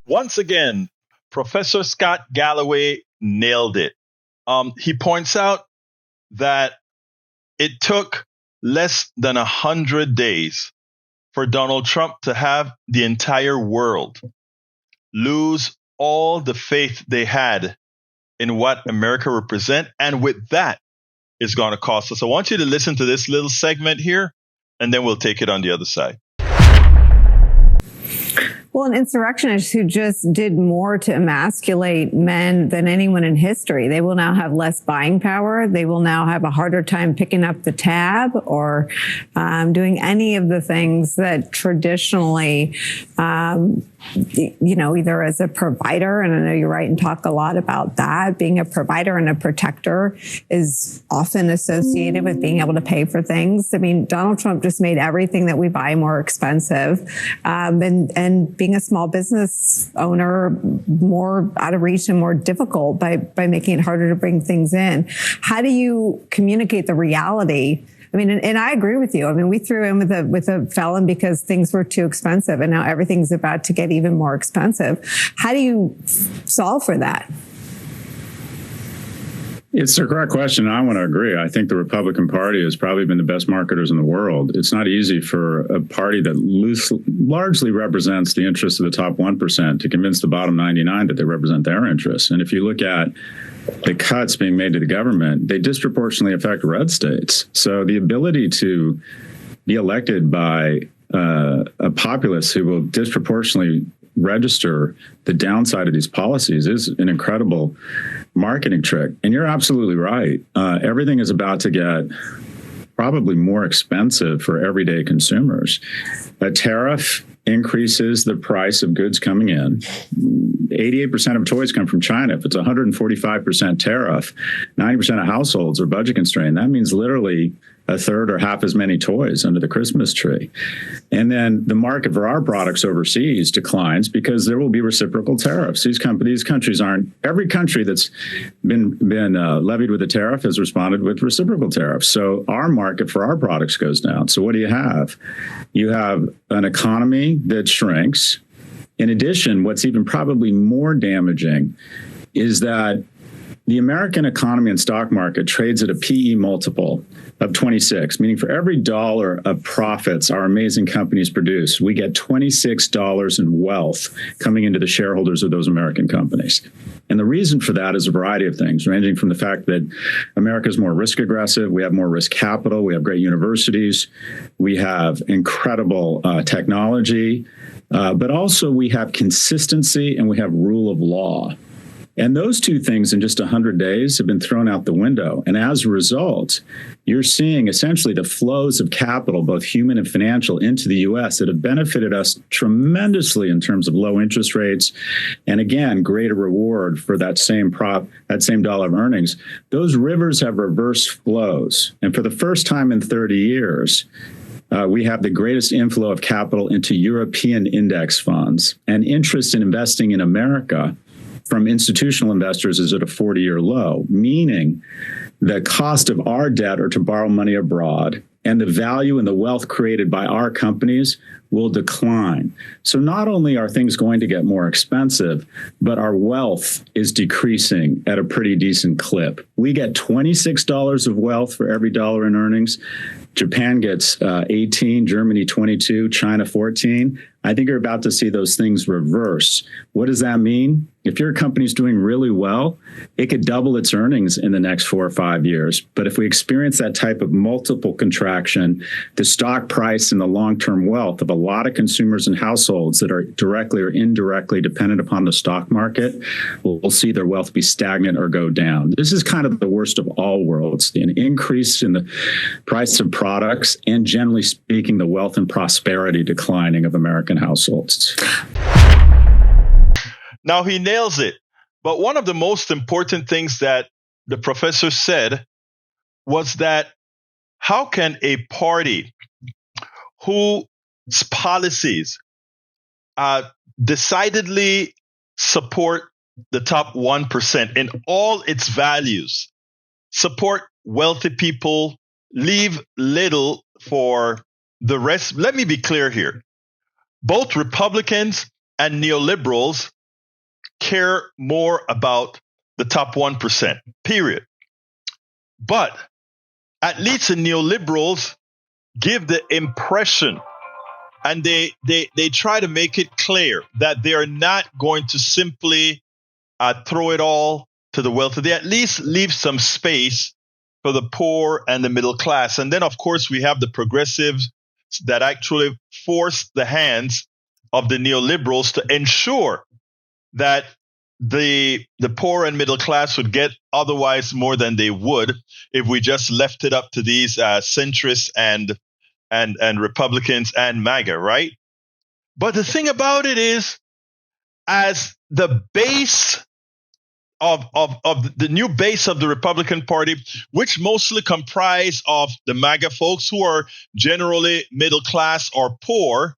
Once again, Professor Scott Galloway nailed it. He points out that it took less than 100 days for Donald Trump to have the entire world lose all the faith they had in what America represents. And with that, it's going to cost us. I want you to listen to this little segment here, and then we'll take it on the other side. Well, an insurrectionist who just did more to emasculate men than anyone in history. They will now have less buying power. They will now have a harder time picking up the tab or doing any of the things that traditionally, either as a provider, and I know you're right and talk a lot about that, being a provider and a protector is often associated with being able to pay for things. I mean, Donald Trump just made everything that we buy more expensive, and being a small business owner more out of reach and more difficult by making it harder to bring things in. How do you communicate the reality? I mean, and I agree with you. I mean, we threw in with a felon because things were too expensive, and now everything's about to get even more expensive. How do you solve for that? It's a correct question. I want to agree. I think the Republican Party has probably been the best marketers in the world. It's not easy for a party that largely represents the interests of the top 1% to convince the bottom 99 that they represent their interests. And if you look at the cuts being made to the government, they disproportionately affect red states. So the ability to be elected by a populace who will disproportionately register the downside of these policies is an incredible marketing trick. And you're absolutely right. Everything is about to get probably more expensive for everyday consumers. A tariff increases the price of goods coming in. 88% of toys come from China. If it's a 145% tariff, 90% of households are budget constrained. That means literally a third or half as many toys under the Christmas tree. And then the market for our products overseas declines because there will be reciprocal tariffs. These countries aren't, every country that's been levied with a tariff has responded with reciprocal tariffs. So our market for our products goes down. So what do you have? You have an economy that shrinks. In addition, what's even probably more damaging is that the American economy and stock market trades at a PE multiple of 26, meaning for every dollar of profits our amazing companies produce, we get $26 in wealth coming into the shareholders of those American companies. And the reason for that is a variety of things, ranging from the fact that America is more risk aggressive, we have more risk capital, we have great universities, we have incredible technology, but also we have consistency and we have rule of law. And those two things in just 100 days have been thrown out the window. And as a result, you're seeing essentially the flows of capital, both human and financial, into the U.S. that have benefited us tremendously in terms of low interest rates. And again, greater reward for that same dollar of earnings. Those rivers have reverse flows. And for the first time in 30 years, we have the greatest inflow of capital into European index funds, and interest in investing in America from institutional investors is at a 40-year low, meaning the cost of our debt or to borrow money abroad and the value and the wealth created by our companies will decline. So not only are things going to get more expensive, but our wealth is decreasing at a pretty decent clip. We get $26 of wealth for every dollar in earnings. Japan gets 18, Germany 22, China 14. I think you're about to see those things reverse. What does that mean? If your company's doing really well, it could double its earnings in the next 4 or 5 years. But if we experience that type of multiple contraction, the stock price and the long-term wealth of a lot of consumers and households that are directly or indirectly dependent upon the stock market will see their wealth be stagnant or go down. This is kind of the worst of all worlds, an increase in the price of products and, generally speaking, the wealth and prosperity declining of American households. Now, he nails it. But one of the most important things that the professor said was that how can a party whose policies decidedly support the top 1% in all its values, support wealthy people, leave little for the rest? Let me be clear here. Both Republicans and neoliberals care more about the top 1%, period. But at least the neoliberals give the impression, and they try to make it clear that they are not going to simply throw it all to the wealthy. They at least leave some space for the poor and the middle class. And then, of course, we have the progressives that actually force the hands of the neoliberals to ensure that the poor and middle class would get otherwise more than they would if we just left it up to these centrists and Republicans and MAGA, right? But the thing about it is, as the base of the new base of the Republican Party, which mostly comprise of the MAGA folks who are generally middle class or poor,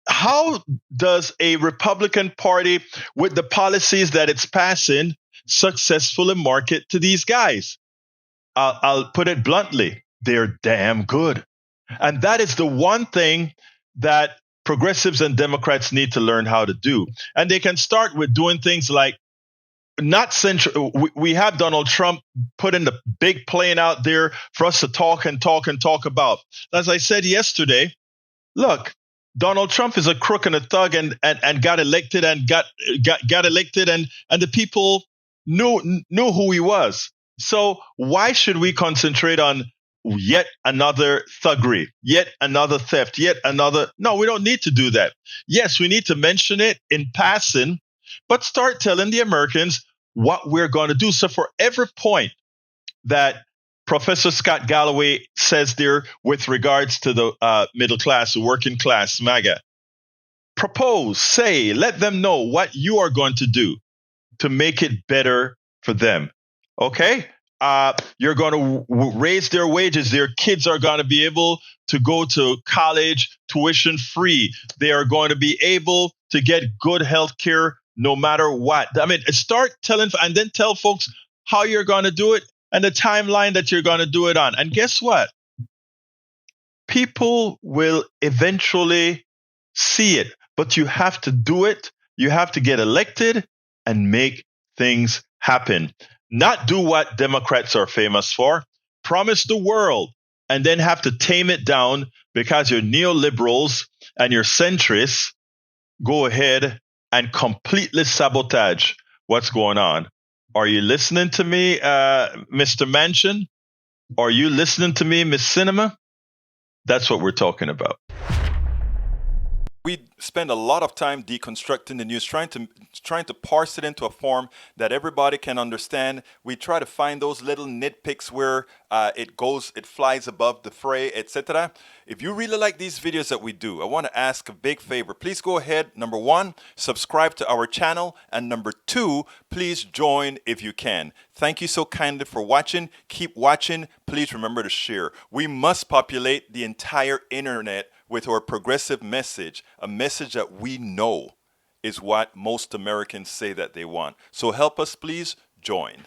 how does a Republican Party with the policies that it's passing successfully market to these guys? I'll put it bluntly, they're damn good. And that is the one thing that progressives and Democrats need to learn how to do. And they can start with doing things like not central. We have Donald Trump putting the big plane out there for us to talk about. As I said yesterday, look, Donald Trump is a crook and a thug and got elected and got elected and the people knew who he was. So why should we concentrate on yet another thuggery, yet another theft, yet another? No, we don't need to do that. Yes, we need to mention it in passing, but start telling the Americans what we're going to do. So for every point that Professor Scott Galloway says there with regards to the middle class, the working class, MAGA, propose, say, let them know what you are going to do to make it better for them. Okay? You're going to raise their wages. Their kids are going to be able to go to college tuition free. They are going to be able to get good health care no matter what. I mean, start telling and then tell folks how you're going to do it and the timeline that you're going to do it on. And guess what? People will eventually see it, but you have to do it. You have to get elected and make things happen. Not do what Democrats are famous for, promise the world, and then have to tame it down because your neoliberals and your centrists go ahead and completely sabotage what's going on. Are you listening to me, Mr. Manchin? Are you listening to me, Miss Cinema? That's what we're talking about. We spend a lot of time deconstructing the news, trying to parse it into a form that everybody can understand. We try to find those little nitpicks where it flies above the fray, etc. If you really like these videos that we do, I want to ask a big favor. Please go ahead. Number one, subscribe to our channel. And number two, please join if you can. Thank you so kindly for watching. Keep watching. Please remember to share. We must populate the entire internet with our progressive message, a message that we know is what most Americans say that they want. So help us, please join.